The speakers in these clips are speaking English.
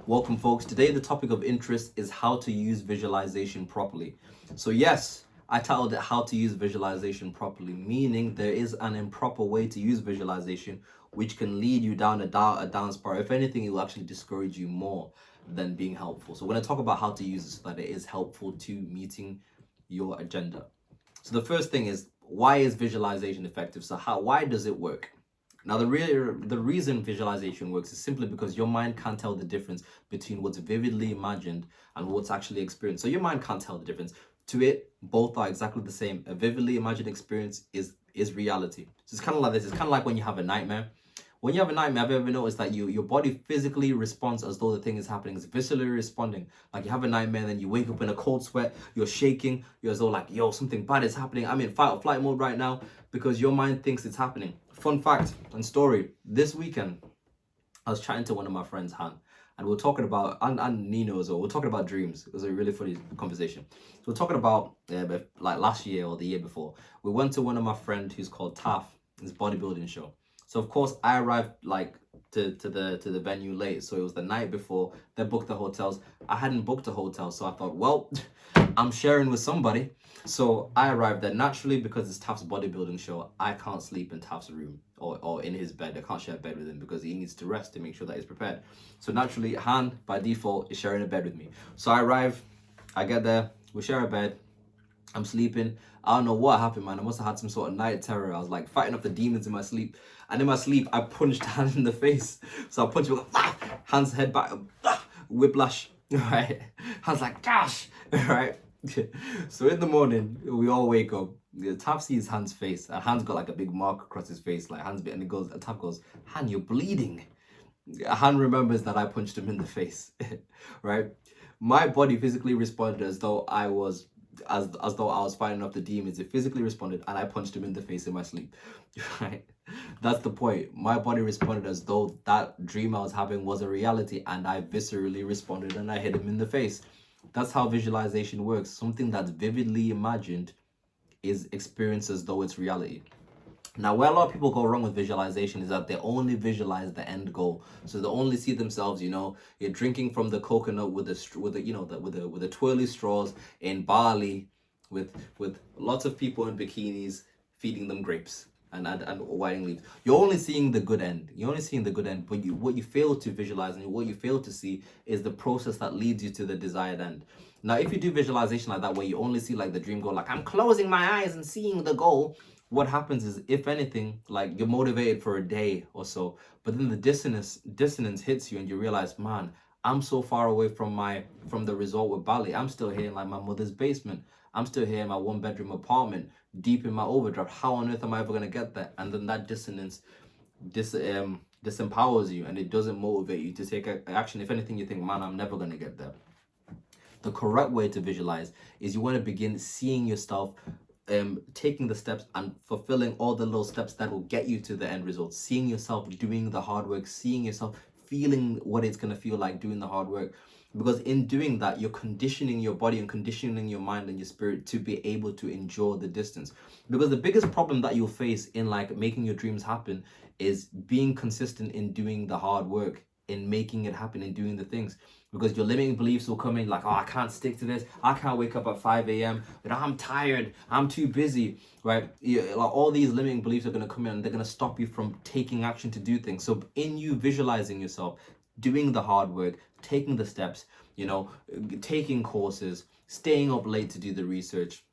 Welcome, folks. Today, the topic of interest is how to use visualization properly. So, yes, I titled it How to Use Visualization Properly, meaning there is an improper way to use visualization which can lead you down a down spiral. If anything, it will actually discourage you more than being helpful. So, we're going to talk about how to use it so that it is helpful to meeting your agenda. So, the first thing is, why is visualization effective? So, why does it work? Now, the reason visualization works is simply because your mind can't tell the difference between what's vividly imagined and what's actually experienced. So your mind can't tell the difference. To it, both are exactly the same. A vividly imagined experience is reality. So it's kind of like this. It's kind of like when you have a nightmare. When you have a nightmare, have you ever noticed that your body physically responds as though the thing is happening? It's viscerally responding. Like you have a nightmare, and then you wake up in a cold sweat, you're shaking, you're as though like, yo, something bad is happening. I'm in fight or flight mode right now because your mind thinks it's happening. Fun fact and story, this weekend, I was chatting to one of my friends, Han, and we're talking about, and Nino as well, we're talking about dreams. It was a really funny conversation. So we're talking about, like last year or the year before, we went to one of my friends who's called Taf, his bodybuilding show. So of course I arrived like to the venue late. So it was the night before. They booked the hotels. I hadn't booked a hotel, so I thought, well, I'm sharing with somebody. So I arrived there naturally because it's Taf's bodybuilding show. I can't sleep in Taf's room or in his bed. I can't share a bed with him because he needs to rest to make sure that he's prepared. So naturally, Han by default is sharing a bed with me. So I arrive, I get there, we share a bed. I'm sleeping. I don't know what happened, man. I must have had some sort of night terror. I was like fighting off the demons in my sleep. And in my sleep, I punched Han in the face. So I punched him, Han's head back, whiplash, right? Han's like, gosh, right? So in the morning, we all wake up. Taff sees Han's face, and Han's got like a big mark across his face, like Han's, and Taff goes, Han, you're bleeding. Han remembers that I punched him in the face, right? My body physically responded as though I was as though I was fighting off the demons. It physically responded, and I punched him in the face in my sleep. Right? That's the point. My body responded as though that dream I was having was a reality, and I viscerally responded and I hit him in the face. That's how visualization works. Something that's vividly imagined is experienced as though it's reality. Now, where a lot of people go wrong with visualization is that they only visualize the end goal. So they only see themselves, you're drinking from the coconut with the twirly straws in Bali, with lots of people in bikinis feeding them grapes and whiting leaves. You're only seeing the good end. You're only seeing the good end, but what you fail to visualize and what you fail to see is the process that leads you to the desired end. Now, if you do visualization like that, where you only see like the dream goal, like I'm closing my eyes and seeing the goal, what happens is, if anything, like you're motivated for a day or so, but then the dissonance hits you and you realize, man, I'm so far away from the result with Bali. I'm still here in like my mother's basement. I'm still here in my 1 bedroom apartment, deep in my overdraft. How on earth am I ever gonna get there? And then that dissonance disempowers you, and it doesn't motivate you to take action. If anything, you think, man, I'm never gonna get there. The correct way to visualize is you want to begin seeing yourself taking the steps and fulfilling all the little steps that will get you to the end result. Seeing yourself doing the hard work, seeing yourself feeling what it's going to feel like doing the hard work. Because in doing that, you're conditioning your body and conditioning your mind and your spirit to be able to endure the distance. Because the biggest problem that you'll face in like making your dreams happen is being consistent in doing the hard work, in making it happen, in doing the things. Because your limiting beliefs will come in like, oh, I can't stick to this. I can't wake up at 5 a.m. I'm tired. I'm too busy, right? Like all these limiting beliefs are going to come in and they're going to stop you from taking action to do things. So in you visualizing yourself, doing the hard work, taking the steps, taking courses, staying up late to do the research,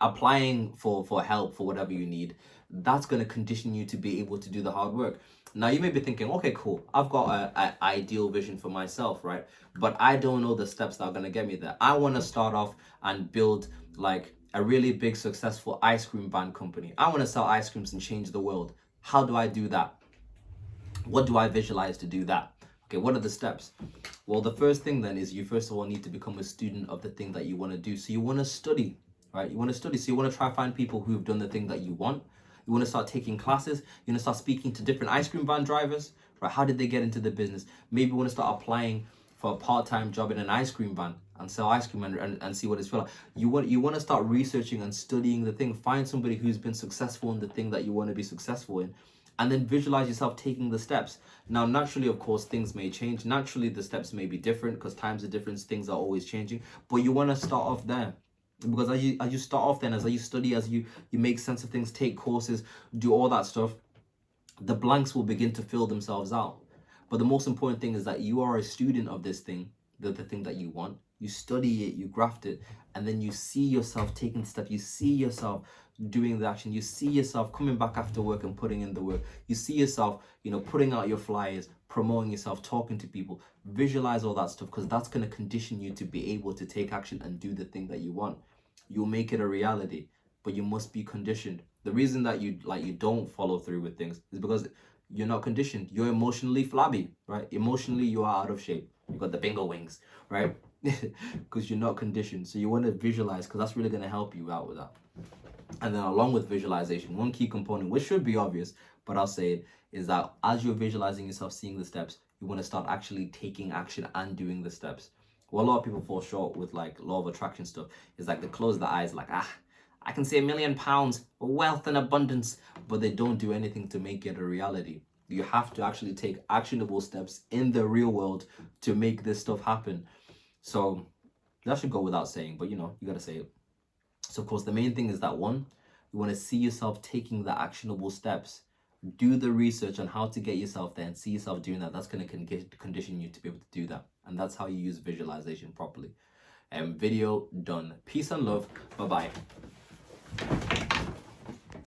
applying for help for whatever you need, that's going to condition you to be able to do the hard work. Now you may be thinking, okay, cool, I've got an ideal vision for myself, right? But I don't know the steps that are going to get me there. I want to start off and build like a really big successful ice cream van company. I want to sell ice creams and change the world. How do I do that? What do I visualize to do that? Okay, what are the steps? Well, the first thing then is you first of all need to become a student of the thing that you want to do. So you want to study, right? You want to study. So you want to try to find people who've done the thing that you want. You want to start taking classes. You want to start speaking to different ice cream van drivers, right? How did they get into the business? Maybe you want to start applying for a part-time job in an ice cream van and sell ice cream and see what it's like. You want to start researching and studying the thing. Find somebody who's been successful in the thing that you want to be successful in, and then visualize yourself taking the steps. Now, naturally, of course, things may change. Naturally, the steps may be different because times are different, things are always changing. But you want to start off there. Because as you start off then, as you study, as you make sense of things, take courses, do all that stuff, the blanks will begin to fill themselves out. But the most important thing is that you are a student of this thing, the thing that you want. You study it, you graft it, and then you see yourself taking steps. You see yourself doing the action. You see yourself coming back after work and putting in the work. You see yourself, putting out your flyers, promoting yourself, talking to people. Visualize all that stuff, because that's going to condition you to be able to take action and do the thing that you want. You'll make it a reality, but you must be conditioned. The reason that you don't follow through with things is because you're not conditioned. You're emotionally flabby, right? Emotionally, you are out of shape. You got the bingo wings, right? Because you're not conditioned. So you want to visualize, because that's really going to help you out with that. And then along with visualization, one key component, which should be obvious, but I'll say it, is that as you're visualizing yourself seeing the steps, you want to start actually taking action and doing the steps. What a lot of people fall short with, like law of attraction stuff, is like they close their eyes, like, I can say £1 million, wealth and abundance, but they don't do anything to make it a reality. You have to actually take actionable steps in the real world to make this stuff happen. So that should go without saying, but you got to say it. So of course, the main thing is that one, you want to see yourself taking the actionable steps. Do the research on how to get yourself there and see yourself doing that. That's going to condition you to be able to do that. And that's how you use visualization properly. Video done. Peace and love. Bye-bye.